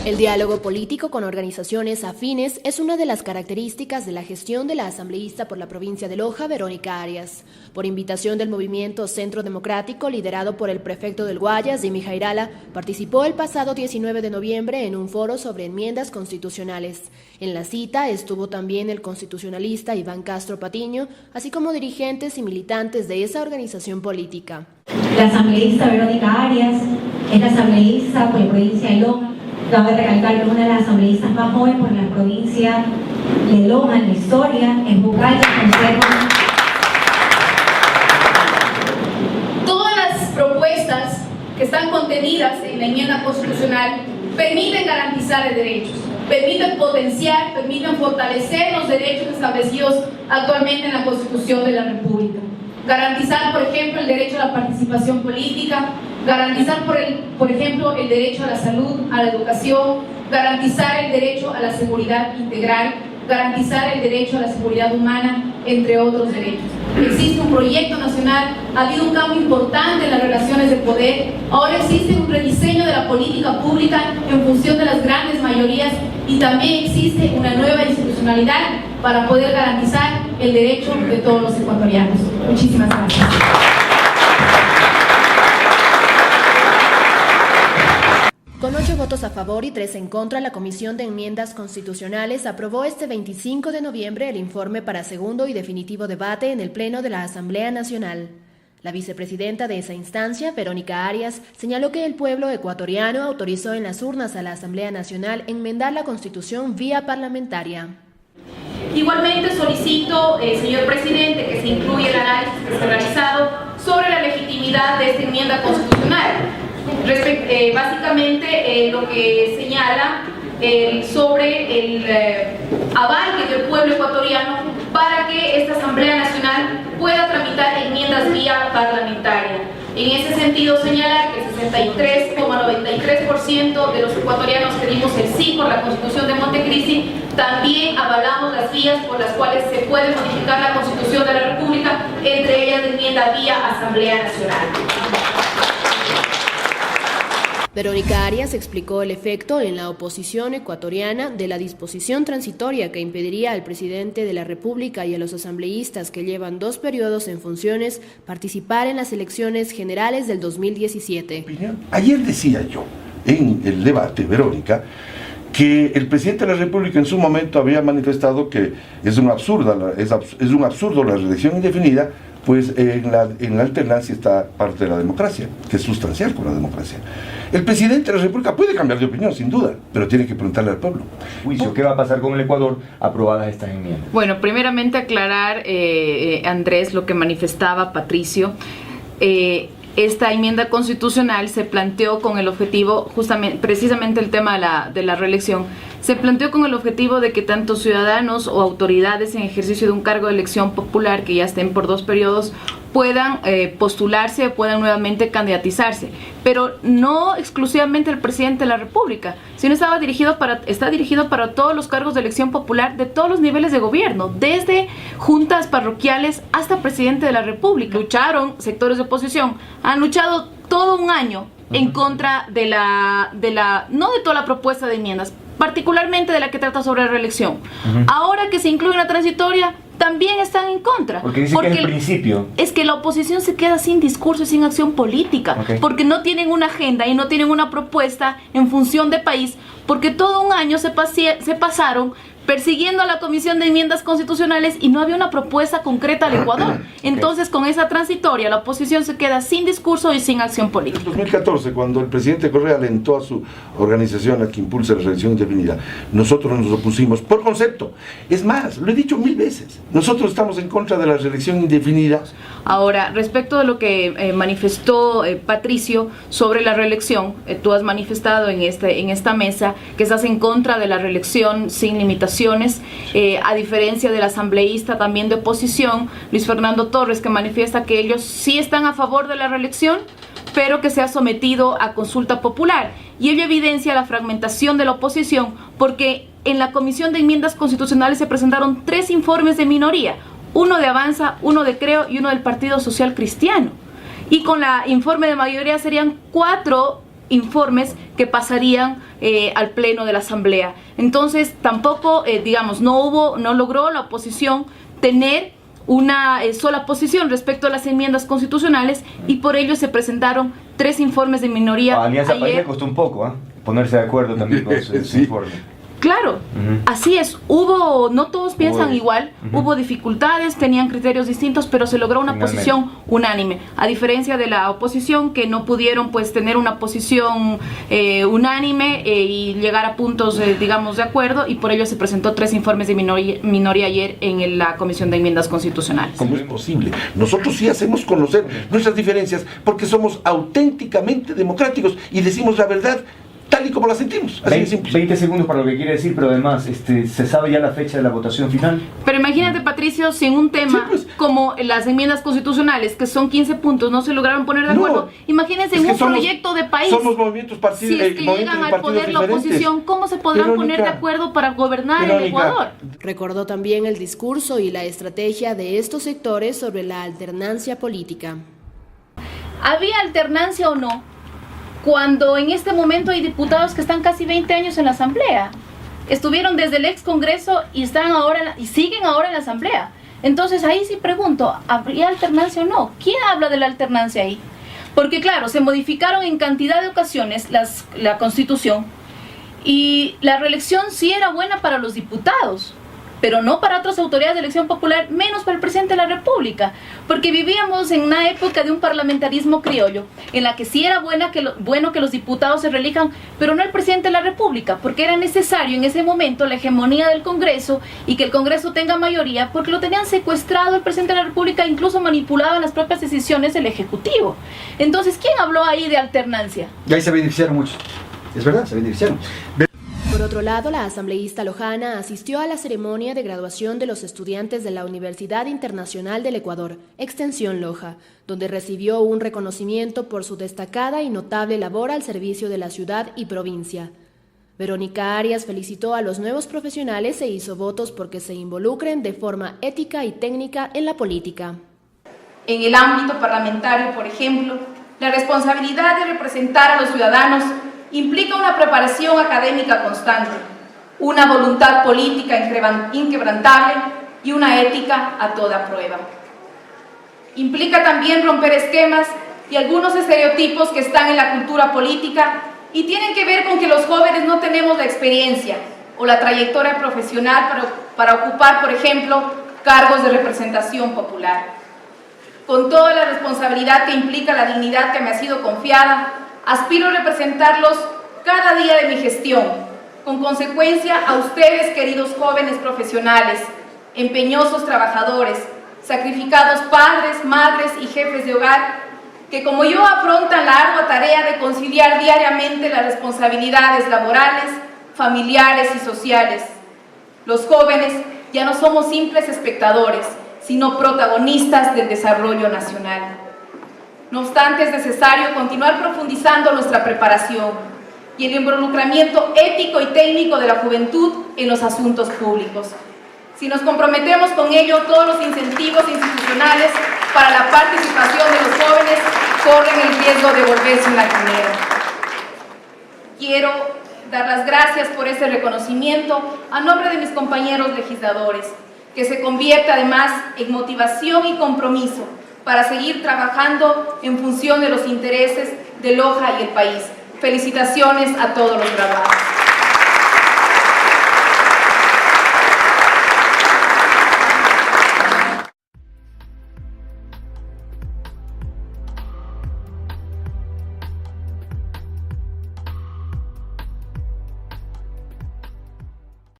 El diálogo político con organizaciones afines es una de las características de la gestión de la asambleísta por la provincia de Loja, Verónica Arias. Por invitación del movimiento Centro Democrático, liderado por el prefecto del Guayas, Jimmy Jairala, participó el pasado 19 de noviembre en un foro sobre enmiendas constitucionales. En la cita estuvo también el constitucionalista Iván Castro Patiño, así como dirigentes y militantes de esa organización política. La asambleísta Verónica Arias es la asambleísta por la provincia de Loja. Cabe recalcar que es una de las asambleístas más jóvenes por la provincia de Loja en la historia, es vocal del Consejo. Todas las propuestas que están contenidas en la enmienda constitucional permiten garantizar derechos, permiten potenciar, permiten fortalecer los derechos establecidos actualmente en la Constitución de la República. Garantizar, por ejemplo, el derecho a la participación política, garantizar, por ejemplo, el derecho a la salud, a la educación, garantizar el derecho a la seguridad integral, garantizar el derecho a la seguridad humana, entre otros derechos. Existe un proyecto nacional, ha habido un cambio importante en las relaciones de poder, ahora existe un rediseño de la política pública en función de las grandes mayorías y también existe una nueva institucionalidad para poder garantizar el derecho de todos los ecuatorianos. Muchísimas gracias. Con 8 votos a favor y 3 en contra, la Comisión de Enmiendas Constitucionales aprobó este 25 de noviembre el informe para segundo y definitivo debate en el Pleno de la Asamblea Nacional. La vicepresidenta de esa instancia, Verónica Arias, señaló que el pueblo ecuatoriano autorizó en las urnas a la Asamblea Nacional enmendar la Constitución vía parlamentaria. Igualmente solicito, señor presidente, que se incluya el análisis que se ha realizado sobre la legitimidad de esta enmienda constitucional. Básicamente lo que señala sobre el aval que dio el pueblo ecuatoriano para que esta Asamblea Nacional pueda tramitar enmiendas vía parlamentaria. En ese sentido, señalar que el 63,93% de los ecuatorianos que dimos el sí por la Constitución de Montecristi, también avalamos las vías por las cuales se puede modificar la Constitución de la República, entre ellas de enmienda vía Asamblea Nacional. Verónica Arias explicó el efecto en la oposición ecuatoriana de la disposición transitoria que impediría al presidente de la República y a los asambleístas que llevan 2 periodos en funciones participar en las elecciones generales del 2017. Ayer decía yo en el debate, Verónica, que el presidente de la República en su momento había manifestado que es un absurdo la reelección indefinida, pues en la alternancia está parte de la democracia, que es sustancial con la democracia. El presidente de la República puede cambiar de opinión, sin duda, pero tiene que preguntarle al pueblo. Juicio, ¿qué va a pasar con el Ecuador aprobadas estas enmiendas? Bueno, primeramente aclarar, Andrés, lo que manifestaba Patricio. Esta enmienda constitucional se planteó con el objetivo, precisamente el tema de la reelección, se planteó con el objetivo de que tanto ciudadanos o autoridades en ejercicio de un cargo de elección popular que ya estén por 2 periodos puedan postularse, puedan nuevamente candidatizarse, pero no exclusivamente el presidente de la República, sino está dirigido para todos los cargos de elección popular de todos los niveles de gobierno, desde juntas parroquiales hasta presidente de la República. Lucharon sectores de oposición, han luchado todo un año en contra no de toda la propuesta de enmiendas, particularmente de la que trata sobre la reelección. Ahora que se incluye una transitoria, también están en contra. Porque dice que es el principio. Es que la oposición se queda sin discurso y sin acción política, porque no tienen una agenda y no tienen una propuesta en función de país, porque todo un año se pasaron persiguiendo a la Comisión de Enmiendas Constitucionales y no había una propuesta concreta al Ecuador. Entonces, con esa transitoria, la oposición se queda sin discurso y sin acción política. En 2014, cuando el presidente Correa alentó a su organización a que impulse la reelección indefinida, nosotros nos opusimos por concepto. Es más, lo he dicho 1000 veces, nosotros estamos en contra de la reelección indefinida. Ahora, respecto de lo que manifestó Patricio sobre la reelección, tú has manifestado en esta mesa que estás en contra de la reelección sin limitación. A diferencia del asambleísta también de oposición, Luis Fernando Torres, que manifiesta que ellos sí están a favor de la reelección, pero que se ha sometido a consulta popular. Y ello evidencia la fragmentación de la oposición, porque en la Comisión de Enmiendas Constitucionales se presentaron 3 informes de minoría, uno de Avanza, uno de Creo y uno del Partido Social Cristiano. Y con la informe de mayoría serían 4 informes que pasarían al pleno de la Asamblea. Entonces tampoco, digamos, no logró la oposición tener una sola posición respecto a las enmiendas constitucionales, y por ello se presentaron 3 informes de minoría. A Alianza País le costó un poco ponerse de acuerdo también con su informe. Claro, así es. No todos piensan igual, hubo dificultades, tenían criterios distintos, pero se logró una posición unánime. A diferencia de la oposición, que no pudieron pues tener una posición unánime y llegar a puntos, digamos, de acuerdo, y por ello se presentó 3 informes de minoría ayer en la Comisión de Enmiendas Constitucionales. ¿Cómo es posible? Nosotros sí hacemos conocer nuestras diferencias porque somos auténticamente democráticos y decimos la verdad tal y como la sentimos. Así de simple. 20 segundos para lo que quiere decir, pero además, ¿se sabe ya la fecha de la votación final? Pero imagínate, Patricio, si en un tema como las enmiendas constitucionales, que son 15 puntos, no se lograron poner de acuerdo. Imagínense en un proyecto de país. Somos movimientos si es que llegan al poder la oposición, ¿cómo se podrán poner de acuerdo para gobernar el Ecuador? Recordó también el discurso y la estrategia de estos sectores sobre la alternancia política. ¿Había alternancia o no? Cuando en este momento hay diputados que están casi 20 años en la Asamblea, estuvieron desde el ex Congreso y están ahora y siguen ahora en la Asamblea. Entonces ahí sí pregunto, ¿habría alternancia o no? ¿Quién habla de la alternancia ahí? Porque claro, se modificaron en cantidad de ocasiones la Constitución, y la reelección sí era buena para los diputados, pero no para otras autoridades de elección popular, menos para el presidente de la República, porque vivíamos en una época de un parlamentarismo criollo, en la que sí era bueno que los diputados se reelijan, pero no el presidente de la República, porque era necesario en ese momento la hegemonía del Congreso y que el Congreso tenga mayoría, porque lo tenían secuestrado el presidente de la República, incluso manipulado en las propias decisiones del Ejecutivo. Entonces, ¿quién habló ahí de alternancia? Y ahí se beneficiaron muchos, es verdad, se beneficiaron. Por otro lado, la asambleísta Lojana asistió a la ceremonia de graduación de los estudiantes de la Universidad Internacional del Ecuador, Extensión Loja, donde recibió un reconocimiento por su destacada y notable labor al servicio de la ciudad y provincia. Verónica Arias felicitó a los nuevos profesionales e hizo votos porque se involucren de forma ética y técnica en la política. En el ámbito parlamentario, por ejemplo, la responsabilidad de representar a los ciudadanos implica una preparación académica constante, una voluntad política inquebrantable y una ética a toda prueba. Implica también romper esquemas y algunos estereotipos que están en la cultura política y tienen que ver con que los jóvenes no tenemos la experiencia o la trayectoria profesional para ocupar, por ejemplo, cargos de representación popular. Con toda la responsabilidad que implica la dignidad que me ha sido confiada, aspiro a representarlos cada día de mi gestión, con consecuencia a ustedes, queridos jóvenes profesionales, empeñosos trabajadores, sacrificados padres, madres y jefes de hogar, que como yo afrontan la ardua tarea de conciliar diariamente las responsabilidades laborales, familiares y sociales. Los jóvenes ya no somos simples espectadores, sino protagonistas del desarrollo nacional. No obstante, es necesario continuar profundizando nuestra preparación y el involucramiento ético y técnico de la juventud en los asuntos públicos. Si nos comprometemos con ello, todos los incentivos institucionales para la participación de los jóvenes corren el riesgo de volverse una quimera. Quiero dar las gracias por este reconocimiento a nombre de mis compañeros legisladores, que se convierte además en motivación y compromiso para seguir trabajando en función de los intereses de Loja y el país. Felicitaciones a todos los graduados.